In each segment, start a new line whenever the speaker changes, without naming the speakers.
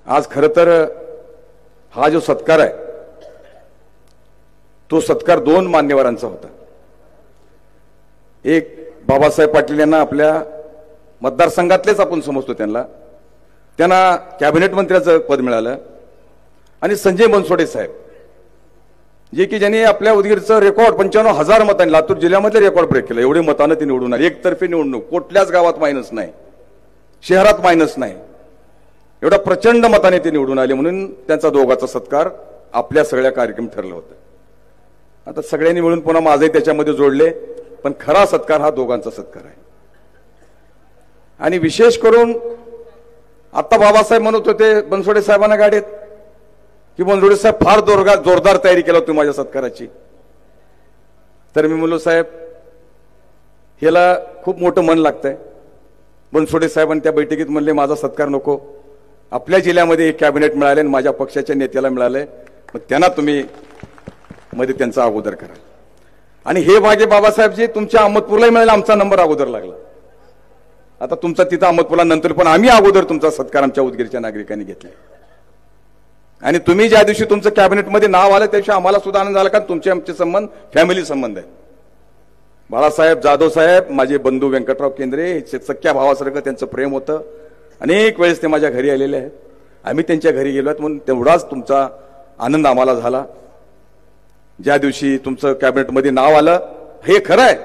आज खरं तर हा जो सत्कार आहे तो सत्कार दोन मान्यवरांचा होता। एक बाबासाहेब पाटील यांना आपल्या मतदारसंघातलेच आपण समजतो, त्यांना कॅबिनेट मंत्र्याचं पद मिळालं, आणि संजय बनसोडे साहेब जे की ज्यांनी आपल्या उदगीरचं रेकॉर्ड 95,000 मतांनी लातूर जिल्ह्यामध्ये रेकॉर्ड ब्रेक केलं। एवढे मतांना ते निवडून आले, एकतर्फी निवडणूक, कुठल्याच गावात मायनस नाही, शहरात मायनस नाही, एवढा प्रचंड मताने ते निवडून आले। म्हणून त्यांचा दोघांचा सत्कार आपल्या सगळ्या कार्यक्रम ठरलं होतं। आता सगळ्यांनी मिळून पुन्हा माझे त्याच्यामध्ये जोडले, पण खरा सत्कार हा दोघांचा सत्कार आहे। आणि विशेष करून आता बाबासाहेब म्हणत होते बनसोडे साहेबांना गाडीत की बनसोडे साहेब फार जोरदार तयारी केला तुम्ही माझ्या सत्काराची। तर मी म्हणलो साहेब ह्याला खूप मोठं मन लागतंय। बनसोडे साहेबांनी त्या बैठकीत म्हणले माझा सत्कार नको, आपल्या जिल्ह्यामध्ये एक कॅबिनेट मिळाले आणि माझ्या पक्षाच्या नेत्याला मिळाले, मग त्यांना तुम्ही मध्ये त्यांचा अगोदर करा। आणि हे भाग्य बाबासाहेबजी तुमच्या अहमदपूरला मिळाले, आमचा नंबर अगोदर लागला। आता तुमचा तिथं अहमदपूरला नंतर, पण आम्ही अगोदर तुमचा सत्कार आमच्या उदगीरच्या नागरिकांनी घेतला। आणि तुम्ही ज्या दिवशी तुमचं कॅबिनेटमध्ये नाव आलं त्या दिवशी आम्हाला सुद्धा आनंद झाला, कारण तुमचे आमचे संबंध फॅमिली संबंध आहेत। बाळासाहेब जाधव साहेब माझे बंधू, व्यंकटराव केंद्रे सख्या भावासारखं त्यांचं प्रेम होतं। अनेक वेळेस ते माझ्या घरी आलेले आहेत, आम्ही त्यांच्या घरी गेलो आहेत, म्हणून तेवढाच तुमचा आनंद आम्हाला झाला। ज्या दिवशी तुमचं कॅबिनेटमध्ये नाव आलं, हे खरं आहे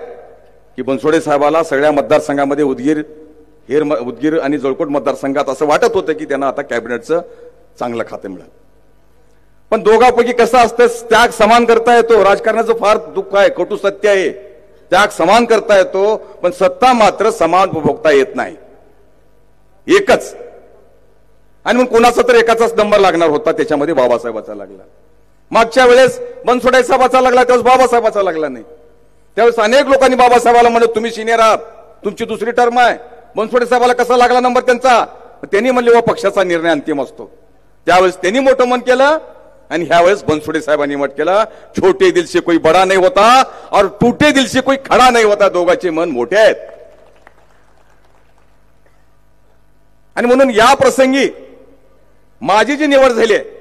की बनसोडे साहेबाला सगळ्या मतदारसंघामध्ये उदगीर आणि जळकोट मतदारसंघात असं वाटत होतं की त्यांना आता कॅबिनेटचं चांगलं खातं मिळालं। पण दोघांपैकी कसं असतं, त्याग समान करता येतो, राजकारणाचं फार दुःख आहे, कटू सत्य आहे, त्याग समान करता येतो, पण सत्ता मात्र समान उपभोगता येत नाही, एकच। आणि मग कोणाचा तर एकाचाच नंबर लागणार होता, त्याच्यामध्ये बाबासाहेबाचा लागला। मागच्या वेळेस बनसोडे साहेबाचा लागला, त्यावेळेस बाबासाहेबाचा लागला नाही। त्यावेळेस अनेक लोकांनी बाबासाहेबाला म्हणत तुम्ही सिनियर आहात, तुमची दुसरी टर्म आहे, बनसोडे साहेबाला कसा लागला नंबर त्यांचा, त्यांनी म्हणले व पक्षाचा निर्णय अंतिम असतो। त्यावेळेस त्यांनी मोठं मन केलं, आणि ह्या वेळेस बनसोडे साहेबांनी मत केलं, छोटे दिल से कोई बडा नहीं होता और टूटे दिल से कोई खडा नहीं होता, दोघांचे मन मोठे आहेत। आणि म्हणून या प्रसंगी माझी जी निवड झाली आहे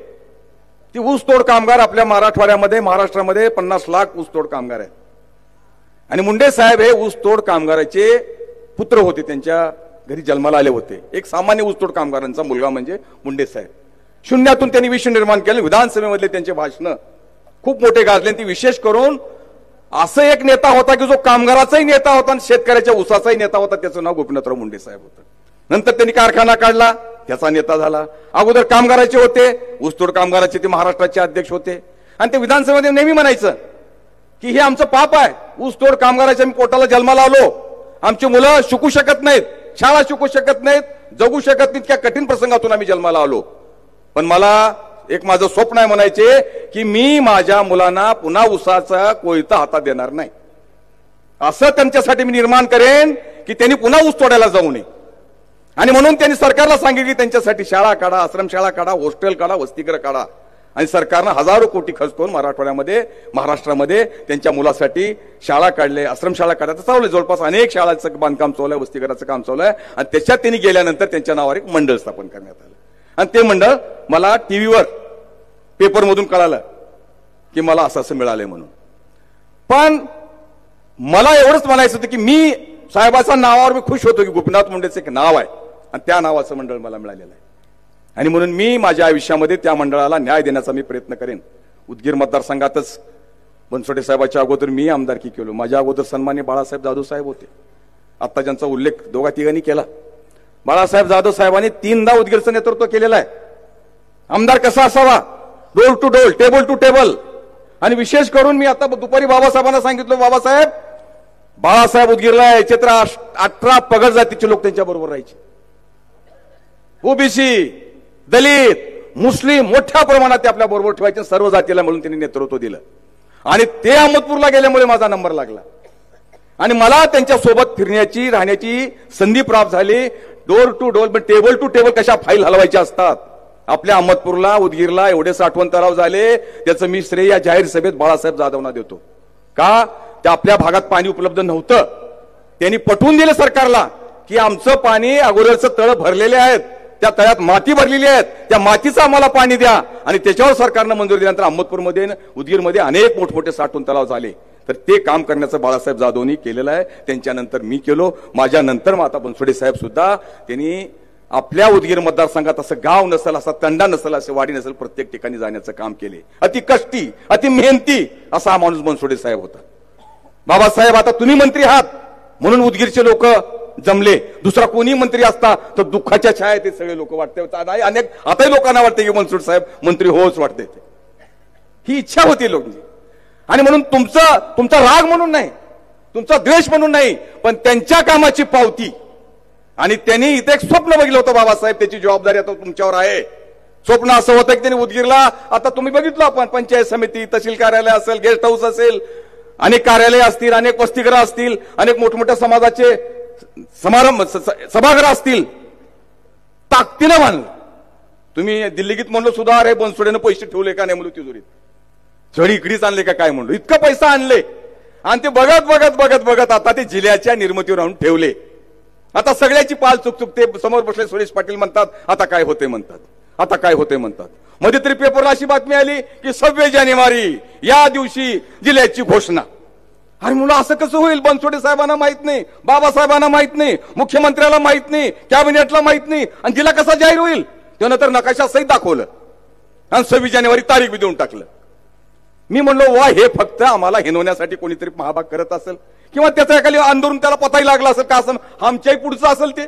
ती ऊसतोड कामगार, आपल्या मराठवाड्यामध्ये महाराष्ट्रामध्ये 50 लाख ऊसतोड कामगार आहेत। आणि मुंडे साहेब हे ऊसतोड कामगाराचे पुत्र होते, त्यांच्या घरी जन्माला आले होते। एक सामान्य ऊसतोड कामगारांचा मुलगा म्हणजे मुंडे साहेब। शून्यातून त्यांनी विश्व निर्माण केलं। विधानसभेमधले त्यांचे भाषण खूप मोठे गाजले। ती विशेष करून असं एक नेता होता की जो कामगाराचाही नेता होता आणि शेतकऱ्याच्या ऊसाचाही नेता होता, त्याचं नाव गोपीनाथराव मुंडे साहेब होतं। नंतर त्यांनी कारखाना काढला, त्याचा नेता झाला। अगोदर कामगाराचे होते, ऊसतोड कामगाराचे ते महाराष्ट्राचे अध्यक्ष होते। आणि ते विधानसभेमध्ये नेहमी म्हणायचं की हे आमचं पाप आहे, ऊसतोड कामगाराच्या आम्ही पोटाला जन्माला आलो, आमची मुलं शिकू शकत नाहीत, शाळा शिकू शकत नाहीत, जगू शकत नाहीत, त्या कठीण प्रसंगातून आम्ही जन्माला आलो। पण मला एक माझं स्वप्न आहे म्हणायचे की मी माझ्या मुलांना पुन्हा ऊसाचा कोयता हातात देणार नाही, असं त्यांच्यासाठी मी निर्माण करेन की त्यांनी पुन्हा ऊस तोडायला जाऊ नये। आणि म्हणून त्यांनी सरकारला सांगितले त्यांच्यासाठी शाळा काढा, आश्रमशाळा काढा, हॉस्टेल काढा, वसतिगृह काढा। आणि सरकारनं हजारो कोटी खर्च करून मराठवाड्यामध्ये महाराष्ट्रामध्ये त्यांच्या मुलासाठी शाळा काढले, आश्रमशाळा काढायचं चालू आहे। जवळपास अनेक शाळांचं बांधकाम चालू आहे, वसतिगृहाचं काम चालू आहे। आणि त्याच्यात त्यांनी गेल्यानंतर त्यांच्या नावावर एक मंडळ स्थापन करण्यात आलं। आणि ते मंडळ मला टीव्हीवर पेपरमधून कळालं की मला असं मिळालंय म्हणून। पण मला एवढंच म्हणायचं होतं की मी साहेबाच्या नावावर मी खुश होतो की गोपीनाथ मुंडेचं एक नाव आहे आणि त्या नावाचं मंडळ मला मिळालेलं आहे। आणि म्हणून मी माझ्या आयुष्यामध्ये त्या मंडळाला न्याय देण्याचा मी प्रयत्न करेन। उदगीर मतदारसंघातच बनसोडे साहेबाच्या अगोदर मी आमदारकी केलो, माझ्या अगोदर सन्माननीय बाळासाहेब जाधव साहेब होते, आता ज्यांचा उल्लेख दोघा तिघांनी केला। बाळासाहेब जाधव साहेबांनी 3दा उदगीरचं नेतृत्व केलेलं आहे। आमदार कसा असावा, door to door, table to table. आणि विशेष करून मी आता दुपारी बाबासाहेबांना सांगितलं, बाबासाहेब बाळासाहेब उदगीरला यायचे तर 18 पगड जातीचे लोक त्यांच्या बरोबर राहायचे, ओबीसी, दलित, मुस्लिम मोठ्या प्रमाणात ते आपल्या बरोबर ठेवायचे, सर्व जातीला मिळून त्यांनी नेतृत्व दिलं। आणि ते अहमदपूरला गेल्यामुळे माझा नंबर लागला आणि मला त्यांच्या सोबत फिरण्याची राहण्याची संधी प्राप्त झाली। डोर टू डोर, पण टेबल टू टेबल कशा फाईल हलवायच्या असतात। आपल्या अहमदपूरला उदगीरला एवढे साठवण तलाव झाले, त्याचं मी श्रेय या जाहीर सभेत बाळासाहेब जाधवना देतो। का, त्या आपल्या भागात पाणी उपलब्ध नव्हतं, त्यांनी पटवून दिलं सरकारला की आमचं पाणी अगोदरचं तळ भरलेले आहेत, त्या तळ्यात माती भरलेली आहेत, त्या मातीचं आम्हाला पाणी द्या. आणि त्याच्यावर सरकारनं मंजुरी दिल्यानंतर अहमदपूरमध्ये उदगीरमध्ये अनेक मोठमोठे साठवण तलाव झाले. तर ते काम करण्याचं बाळासाहेब जाधवनी केलेलं आहे. त्यांच्यानंतर मी केलो, माझ्यानंतर माता बनसोडे साहेब सुद्धा त्यांनी आपल्या उदगीर मतदारसंघात असं गाव नसेल, असा तंडा नसेल, असं वाडी नसेल, प्रत्येक ठिकाणी जाण्याचं काम केले. अति कष्टी, अति मेहनती असा हा माणूस बनसोडे साहेब होता. बाबासाहेब आता तुम्ही मंत्री आहात म्हणून उदगीरचे लोक जमले. दुसरा कोणी मंत्री असता तर दुःखाच्या छाया ते सगळे लोक वाटते. अनेक आताही लोकांना वाटते की बनसोडे साहेब मंत्री होच वाटते. ही इच्छा होती लोकांची. आणि म्हणून तुमचा राग म्हणून नाही, तुमचा द्वेष म्हणून नाही, पण त्यांच्या कामाची पावती. आणि त्यांनी इथे एक स्वप्न बघितलं होतं बाबासाहेब, त्याची जबाबदारी आता तुमच्यावर आहे. स्वप्न असं होतं की त्यांनी उदगीरला, आता तुम्ही बघितलं आपण, पंचायत समिती, तहसील कार्यालय असेल, गेस्ट हाऊस असेल, अनेक कार्यालय असतील, अनेक वसतिगृह असतील, अनेक मोठमोठ्या समाजाचे समारंभ सभागृह असतील, ताकदीनं बांधलं. तुम्ही दिल्लीगीत म्हणलो सुद्धा, अरे बनसोडेनं पैसे ठेवले का नाही म्हणलो तिजोरीत, चढी इकडीच आणले का काय म्हणलो, इतका पैसा आणले. आणि ते बघत बघत बघत बघत आता ते जिल्ह्याच्या निर्मितीवर आणून ठेवले. आता सगळ्याची पाल चुकचुकते. समोर बसले सुरेश पाटील म्हणतात आता काय होते म्हणतात, आता काय होते म्हणतात. मध्ये तरी पेपरला अशी बातमी आली की 26 जानेवारी या दिवशी जिल्ह्याची घोषणा. अरे मुलं असं कसं होईल? बनसोडे साहेबांना माहित नाही, बाबासाहेबांना माहित नाही, मुख्यमंत्र्याला माहित नाही, कॅबिनेटला माहित नाही, आणि जिल्हा कसा जाहीर होईल? त्यानं तर नकाशा सहित दाखवलं आणि 26 जानेवारी तारीख बी देऊन टाकलं. मी म्हणलो वा, हे फक्त आम्हाला हिनवण्यासाठी कोणीतरी महाभाग करत असेल, किंवा त्याचा एखादी आंदोलन त्याला पताही लागला असेल का, असं आमच्याही पुढचं असेल ते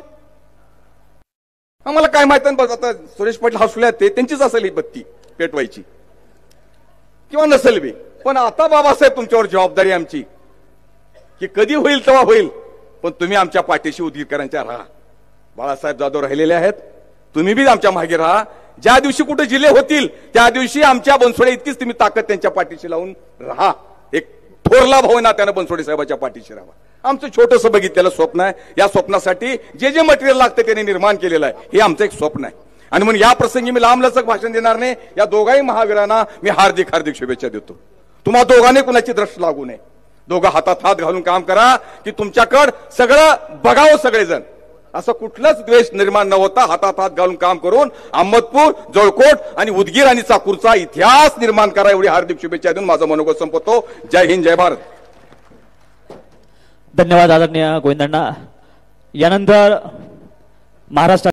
आम्हाला काय माहित. आता सुरेश पाटील हसले ते त्यांचीच असेल ही बत्ती पेटवायची, किंवा नसेल बी. पण आता बाबासाहेब तुमच्यावर जबाबदारी आमची की कधी होईल तेव्हा होईल, पण तुम्ही आमच्या पाठीशी उदगीरकरांच्या राहा. बाळासाहेब जाधव राहिलेले आहेत, तुम्ही बी आमच्या मागे राहा. ज्या दिवशी कुठे जिल्हे होतील त्या दिवशी आमच्या बनसोडे इतकीच तुम्ही ताकद त्यांच्या पाठीशी लावून राहा. एक थोरला भाऊ ना त्यानं बनसोडे साहेबाच्या पाठीशी राहा. आमचं छोटंसं बघितलेलं स्वप्न आहे. या स्वप्नासाठी जे जे मटेरियल लागतं त्याने निर्माण केलेलं आहे, हे आमचं एक स्वप्न आहे. आणि म्हणून या प्रसंगी मी लांबलचक भाषण देणार नाही. या दोघाही महावीरांना मी हार्दिक हार्दिक शुभेच्छा देतो. तुम्हा दोघांनी कुणाची दृष्ट लागू नये. दोघं हातात हात घालून काम करा की तुमच्याकडं सगळं बघावं सगळेजण, असं कुठलंच द्वेष निर्माण न होता हातात हात घालून काम करून अहमदपूर, जळकोट आणि उदगीर आणि चाकूरचा इतिहास निर्माण करा. एवढी हार्दिक शुभेच्छा देऊन माझं मनोगत संपवतो. जय हिंद, जय भारत.
धन्यवाद आदरणीय गोविंदण्णा. यानंतर महाराष्ट्र